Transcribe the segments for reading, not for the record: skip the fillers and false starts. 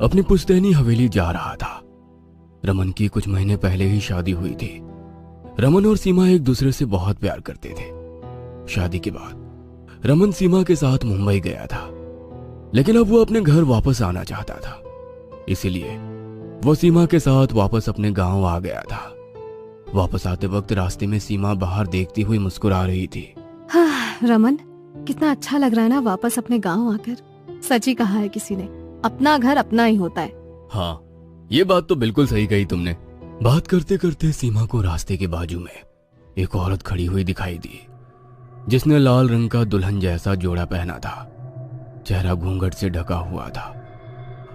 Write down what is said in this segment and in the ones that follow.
अपनी पुश्तैनी हवेली जा रहा था। रमन की कुछ महीने पहले ही शादी हुई थी। रमन और सीमा एक दूसरे से बहुत प्यार करते थे। शादी के बाद रमन सीमा के साथ मुंबई गया था, लेकिन अब वो अपने घर वापस आना चाहता था, इसीलिए वो सीमा के साथ वापस अपने गांव आ गया था। वापस आते वक्त रास्ते में सीमा बाहर देखती हुई मुस्कुरा रही थी। हाँ, रमन, कितना अच्छा लग रहा है ना वापस अपने गांव आकर। सच ही कहा है किसी ने, अपना घर अपना ही होता है। हाँ, ये बात तो बिल्कुल सही कही तुमने। बात करते करते सीमा को रास्ते के बाजू में एक औरत खड़ी हुई दिखाई दी, जिसने लाल रंग का दुल्हन जैसा जोड़ा पहना था। चेहरा घूंघट से ढका हुआ था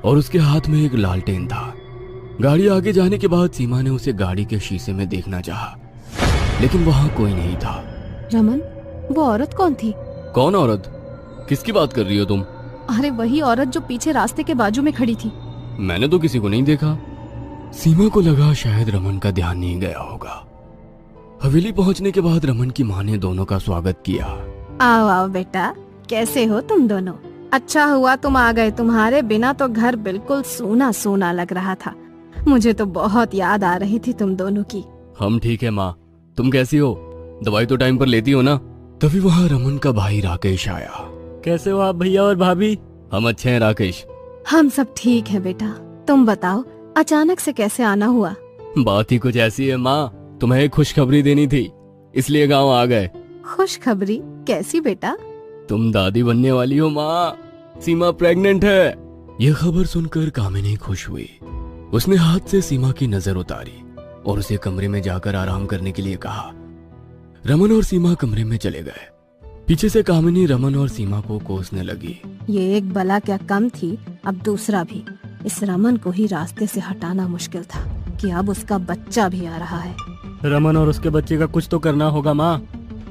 और उसके हाथ में एक लालटेन था। गाड़ी आगे जाने के बाद सीमा ने उसे गाड़ी के शीशे में देखना चाहा, लेकिन वहां कोई नहीं था। रमन, वो औरत कौन थी? कौन औरत? किसकी बात कर रही हो तुम? अरे वही औरत जो पीछे रास्ते के बाजू में खड़ी थी। मैंने तो किसी को नहीं देखा। सीमा को लगा शायद रमन का ध्यान नहीं गया होगा। हवेली पहुंचने के बाद रमन की माँ ने दोनों का स्वागत किया। आओ आओ बेटा, कैसे हो तुम दोनों? अच्छा हुआ तुम आ गए, तुम्हारे बिना तो घर बिल्कुल सूना सूना लग रहा था। मुझे तो बहुत याद आ रही थी तुम दोनों की। हम ठीक है माँ, तुम कैसी हो? दवाई तो टाइम पर लेती हो ना? तभी वहाँ रमन का भाई राकेश आया। कैसे हो आप भैया और भाभी? हम अच्छे हैं राकेश। हम सब ठीक है बेटा, तुम बताओ अचानक से कैसे आना हुआ? बात ही कुछ ऐसी है माँ, तुम्हें एक खुशखबरी देनी थी, इसलिए गांव आ गए। खुशखबरी? कैसी बेटा? तुम दादी बनने वाली हो माँ, सीमा प्रेग्नेंट है। यह खबर सुनकर कामिनी खुश हुई। उसने हाथ से सीमा की नजर उतारी और उसे कमरे में जाकर आराम करने के लिए कहा। रमन और सीमा कमरे में चले गए। पीछे से कामिनी रमन और सीमा को कोसने लगी। ये एक बला क्या कम थी, अब दूसरा भी। इस रमन को ही रास्ते से हटाना मुश्किल था कि अब उसका बच्चा भी आ रहा है। रमन और उसके बच्चे का कुछ तो करना होगा माँ,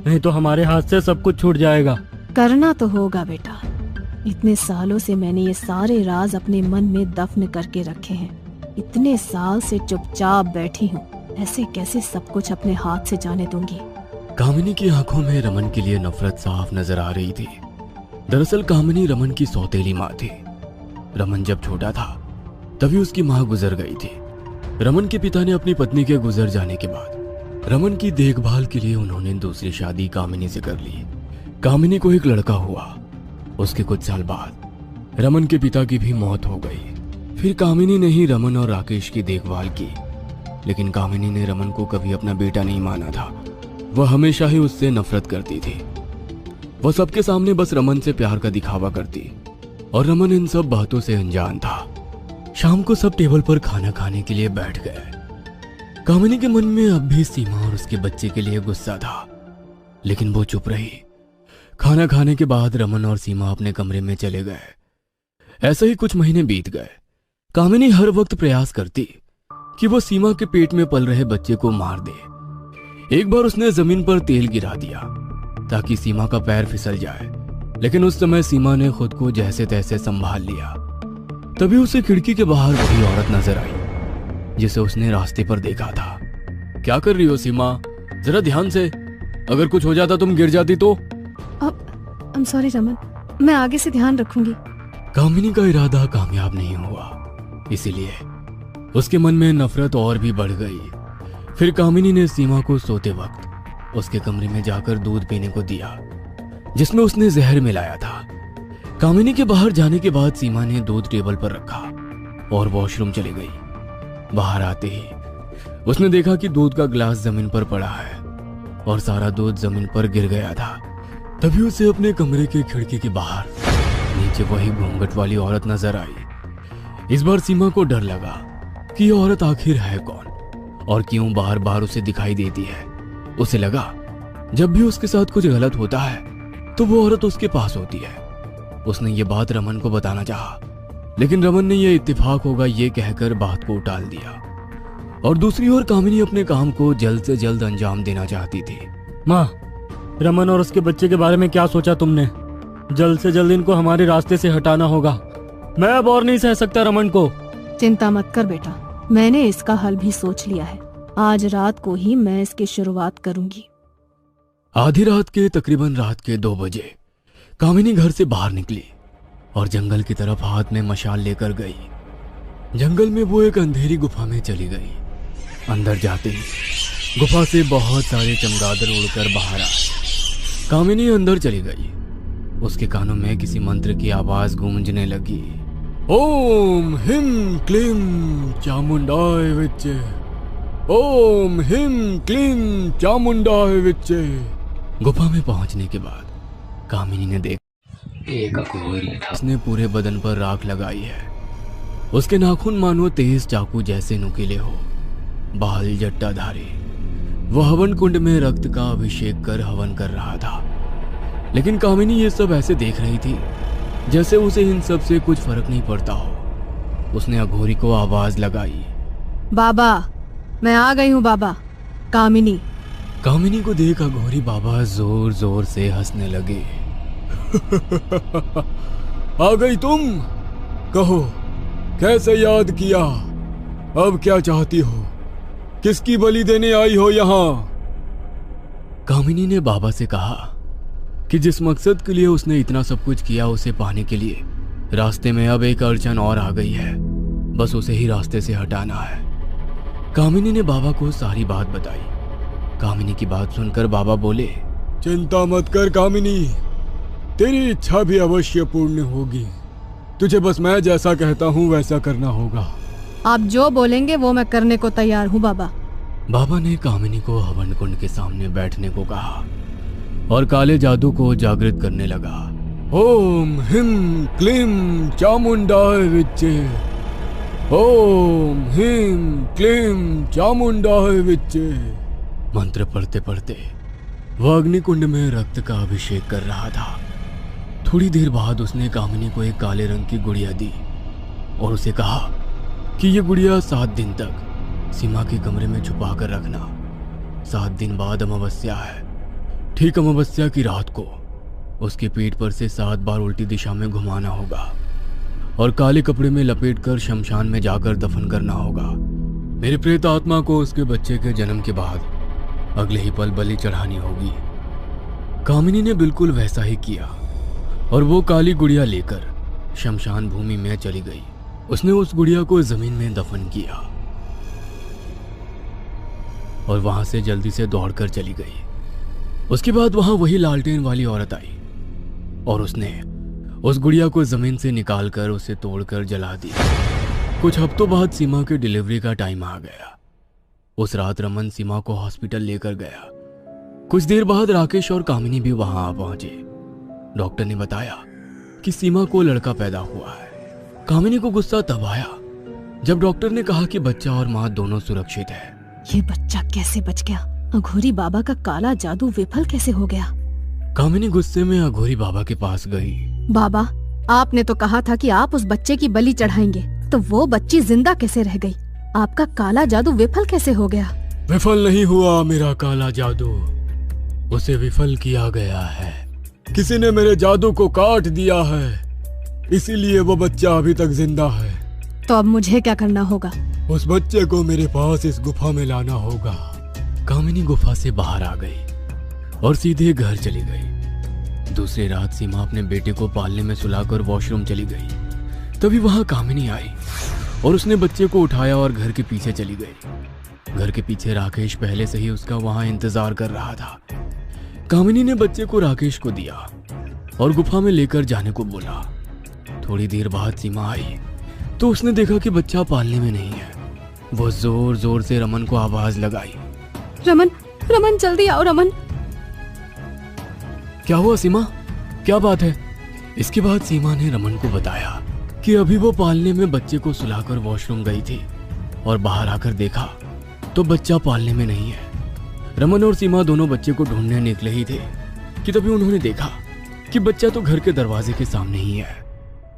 नहीं तो हमारे हाथ से सब कुछ छूट जाएगा। करना तो होगा बेटा। इतने सालों से मैंने ये सारे राज अपने मन में दफन करके रखे हैं। इतने साल से चुपचाप बैठी हूँ, ऐसे कैसे सब कुछ अपने हाथ से जाने दूंगी? कामिनी की आंखों में रमन के लिए नफरत साफ नजर आ रही थी। दरअसल कामिनी रमन की सौतेली माँ थी। रमन जब छोटा था तभी उसकी माँ गुजर गई थी। रमन के पिता ने अपनी पत्नी के गुजर जाने के बाद रमन की देखभाल के लिए उन्होंने दूसरी शादी कामिनी से कर ली। कामिनी को एक लड़का हुआ। उसके कुछ साल बाद रमन के पिता की भी मौत हो गई। फिर कामिनी ने ही रमन और राकेश की देखभाल की, लेकिन कामिनी ने रमन को कभी अपना बेटा नहीं माना था। वह हमेशा ही उससे नफरत करती थी। वह सबके सामने बस रमन से प्यार का दिखावा करती और रमन इन सब बातों से अनजान था। शाम को सब टेबल पर खाना खाने के लिए बैठ गए। कामिनी के मन में अब भी सीमा और उसके बच्चे के लिए गुस्सा था, लेकिन वो चुप रही। खाना खाने के बाद रमन और सीमा अपने कमरे में चले गए। ऐसे ही कुछ महीने बीत गए। कामिनी हर वक्त प्रयास करती कि वो सीमा के पेट में पल रहे बच्चे को मार दे। एक बार उसने जमीन पर तेल गिरा दिया ताकि सीमा का पैर फिसल जाए, लेकिन उस समय सीमा ने खुद को जैसे तैसे संभाल लिया। तभी उसे खिड़की के बाहर वही औरत नजर आई जिसे उसने रास्ते पर देखा था। क्या कर रही हो सीमा? जरा ध्यान से, अगर कुछ हो जाता तुम गिर जाती तो। आई एम सॉरी रमन, मैं आगे से ध्यान रखूंगी। कामिनी का इरादा कामयाब नहीं हुआ, इसीलिए उसके मन में नफरत और भी बढ़ गई। फिर कामिनी ने सीमा को सोते वक्त उसके कमरे में जाकर दूध पीने को दिया जिसमें उसने जहर मिलाया था। कामिनी के बाहर जाने के बाद सीमा ने दूध टेबल पर रखा और वॉशरूम चली गई। बाहर आते ही उसने देखा कि दूध का ग्लास जमीन पर पड़ा है और सारा दूध जमीन पर गिर गया था। तभी उसे अपने कमरे के खिड़की के बाहर नीचे वही घूंघट वाली औरत नजर आई। इस बार सीमा को डर लगा कि यह औरत आखिर है कौन और क्यों बार बार उसे दिखाई देती है। उसे लगा जब भी उसके साथ कुछ गलत होता है तो वो औरत उसके पास होती है। उसने ये बात रमन को बताना चाहा, लेकिन रमन ने यह इत्तेफाक होगा ये कहकर बात को टाल दिया। और दूसरी ओर कामिनी अपने काम को जल्द से जल्द अंजाम देना चाहती थी। माँ, रमन और उसके बच्चे के बारे में क्या सोचा तुमने? जल्द से जल्द इनको हमारे रास्ते से हटाना होगा। मैं अब और नहीं सह सकता रमन को। चिंता मत कर बेटा, मैंने इसका हल भी सोच लिया है। आज रात को ही मैं इसकी शुरुआत करूंगी। आधी रात के तकरीबन रात के 2 बजे कामिनी घर से बाहर निकली और जंगल की तरफ हाथ में मशाल लेकर गई। जंगल में वो एक अंधेरी गुफा में चली गई। अंदर जाते ही गुफा से बहुत सारे चमगादड़ उड़कर बाहर आए। कामिनी अंदर चली गई। उसके कानों में किसी मंत्र की आवाज गूंजने लगी। ओम हिम क्लीम चामुंडाय विच्चे, ओम हिम क्लीम चामुंडाय विच्चे। गुफा में पहुंचने के बाद कामिनी ने देखा एक अघोरी उसने पूरे बदन पर राख लगाई है। उसके नाखून मानो तेज चाकू जैसे नुकीले हो, बाल जट्टाधारी। वह हवन कुंड में रक्त का अभिषेक कर हवन कर रहा था। लेकिन कामिनी ये सब ऐसे देख रही थी जैसे उसे इन सब से कुछ फर्क नहीं पड़ता हो। उसने अघोरी को आवाज लगाई, बाबा, मैं आ गई हूँ बाबा। कामिनी। कामिनी को देख अघोरी बाबा जोर जोर से हंसने लगे। आ गई तुम? कहो, कैसे याद किया? अब क्या चाहती हो? किसकी बलि देने आई हो यहाँ? कामिनी ने बाबा से कहा कि जिस मकसद के लिए उसने इतना सब कुछ किया उसे पाने के लिए रास्ते में अब एक अड़चन और आ गई है। बस उसे ही रास्ते से हटाना है। कामिनी ने बाबा को सारी बात बताई। कामिनी की बात सुनकर बाबा बोले, चिंता मत कर कामिनी, तेरी इच्छा भी अवश्य पूर्ण होगी। तुझे बस मैं जैसा कहता हूँ वैसा करना होगा। आप जो बोलेंगे वो मैं करने को तैयार हूँ बाबा। बाबा ने कामिनी को हवन कुंड के सामने बैठने को कहा और काले जादू को जागृत करने लगा। ओम हिम क्लीम चामुंडाय विच्चे, ओम हिम क्लीम चामुंडाय विच्चे। मंत्र पढ़ते पढ़ते वह अग्निकुंड में रक्त का अभिषेक कर रहा था। थोड़ी देर बाद उसने कामिनी को एक काले रंग की गुड़िया दी और उसे कहा कि ये गुड़िया 7 दिन तक सीमा के कमरे में छुपा कर रखना। 7 दिन बाद अमावस्या है। ठीक अमावस्या की रात को उसकी पीठ पर से 7 बार उल्टी दिशा में घुमाना होगा और काले कपड़े में लपेटकर शमशान में जाकर दफन करना होगा। मेरे प्रेत आत्मा को उसके बच्चे के जन्म के बाद अगले ही पल बलि चढ़ानी होगी। कामिनी ने बिल्कुल वैसा ही किया और वो काली गुड़िया लेकर शमशान भूमि में चली गई। उसने उस गुड़िया को जमीन में दफन किया और वहां से जल्दी से दौड़कर चली गई। उसके बाद वहां वही लालटेन वाली औरत आई और उसने उस गुड़िया को जमीन से निकालकर उसे तोड़कर जला दिया। कुछ हफ्तों बाद सीमा के डिलीवरी का टाइम आ गया। उस रात रमन सीमा को हॉस्पिटल लेकर गया। कुछ देर बाद राकेश और कामिनी भी वहां आ पहुंचे। डॉक्टर ने बताया कि सीमा को लड़का पैदा हुआ है। कामिनी को गुस्सा तब आया जब डॉक्टर ने कहा कि बच्चा और माँ दोनों सुरक्षित है। ये बच्चा कैसे बच गया? अघोरी बाबा का काला जादू विफल कैसे हो गया? कामिनी गुस्से में अघोरी बाबा के पास गई। बाबा, आपने तो कहा था कि आप उस बच्चे की बलि चढ़ाएंगे, तो वो बच्ची जिंदा कैसे रह गई? आपका काला जादू विफल कैसे हो गया? विफल नहीं हुआ मेरा काला जादू, उसे विफल किया गया है। किसी ने मेरे जादू को काट दिया है, इसीलिए वो बच्चा अभी तक जिंदा है। तो अब मुझे क्या करना होगा? उस बच्चे को मेरे पास इस गुफा में लाना होगा। कामिनी गुफा से बाहर आ गई और सीधे घर चली गई। दूसरी रात सीमा अपने बेटे को पालने में सुलाकर वॉशरूम चली गई। तभी वहां कामिनी आई और उसने बच्चे को उठाया और घर के पीछे चली गई। घर के पीछे राकेश पहले से ही उसका वहां इंतजार कर रहा था। कामिनी ने बच्चे को राकेश को दिया और गुफा में लेकर जाने को बोला। थोड़ी देर बाद सीमा आई तो उसने देखा कि बच्चा पालने में नहीं है। वो जोर जोर से रमन को आवाज लगाई, रमन, रमन जल्दी आओ रमन। क्या हुआ सीमा, क्या बात है? इसके बाद सीमा ने रमन को बताया कि अभी वो पालने में बच्चे को सुलाकर वॉशरूम गई थी और बाहर आकर देखा तो बच्चा पालने में नहीं है। रमन और सीमा दोनों बच्चे को ढूंढने निकले ही थे कि तभी उन्होंने देखा कि बच्चा तो घर के दरवाजे के सामने ही है।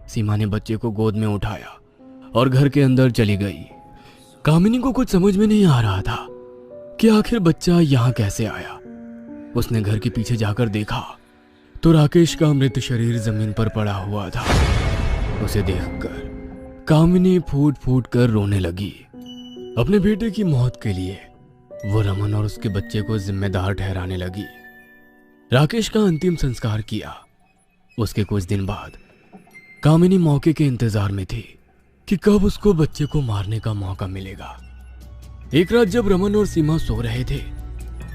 सीमा ने बच्चे को गोद में उठाया और घर के अंदर चली गई। कामिनी को कुछ समझ में नहीं आ रहा था कि आखिर बच्चा यहाँ कैसे आया। उसने घर के पीछे जाकर देखा तो राकेश का मृत शरीर जमीन पर पड़ा हुआ था। उसे देखकर कामिनी फूट फूट कर रोने लगी। अपने बेटे की मौत के लिए वो रमन और उसके बच्चे को जिम्मेदार ठहराने लगी। राकेश का अंतिम संस्कार किया। उसके कुछ दिन बाद कामिनी मौके के इंतजार में थी कि कब उसको बच्चे को मारने का मौका मिलेगा। एक रात जब रमन और सीमा सो रहे थे,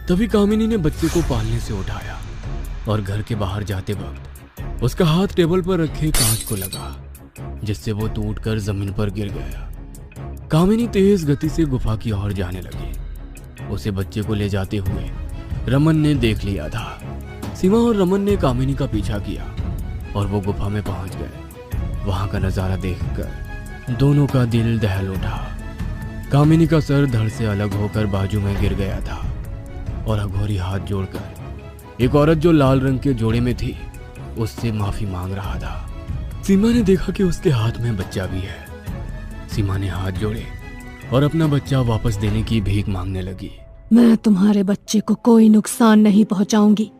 तभी कामिनी ने बच्चे को पालने से उठाया और घर के बाहर जाते वक्त उसका हाथ टेबल पर रखे कांच को लगा, जिससे वो टूटकर जमीन पर गिर गया। कामिनी तेज गति से गुफा की ओर जाने लगी। उसे बच्चे को ले जाते हुए रमन ने देख लिया था। सीमा और रमन ने कामिनी का पीछा किया और वो गुफा में पहुंच गए। वहां का नजारा देखकर दोनों का दिल दहल उठा। कामिनी का सर धड़ से अलग होकर बाजू में गिर गया था और अघोरी हाथ जोड़कर एक औरत जो लाल रंग के जोड़े में थी उससे माफी मांग रहा था। सीमा ने देखा कि उसके हाथ में बच्चा भी है। सीमा ने हाथ जोड़े और अपना बच्चा वापस देने की भीख मांगने लगी। मैं तुम्हारे बच्चे को कोई नुकसान नहीं पहुंचाऊंगी।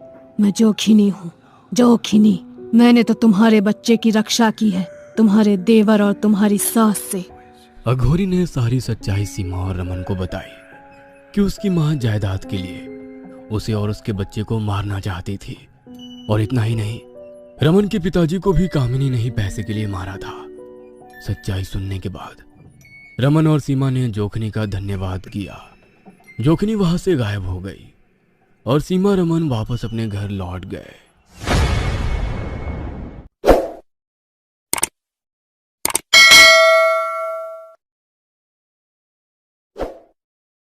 मैं जोखिनी हूँ, जोखिनी। मैंने तो तुम्हारे बच्चे की रक्षा की है, तुम्हारे देवर और तुम्हारी सास से। अघोरी ने सारी सच्चाई सीमा और रमन को बताई कि उसकी मां जायदाद के लिए उसे और उसके बच्चे को मारना चाहती थी। और इतना ही नहीं, रमन के पिताजी को भी कामिनी ने ही पैसे के लिए मारा था। सच्चाई सुनने के बाद रमन और सीमा ने जोखनी का धन्यवाद किया। जोखनी वहां से गायब हो गई और सीमा रमन वापस अपने घर लौट गए।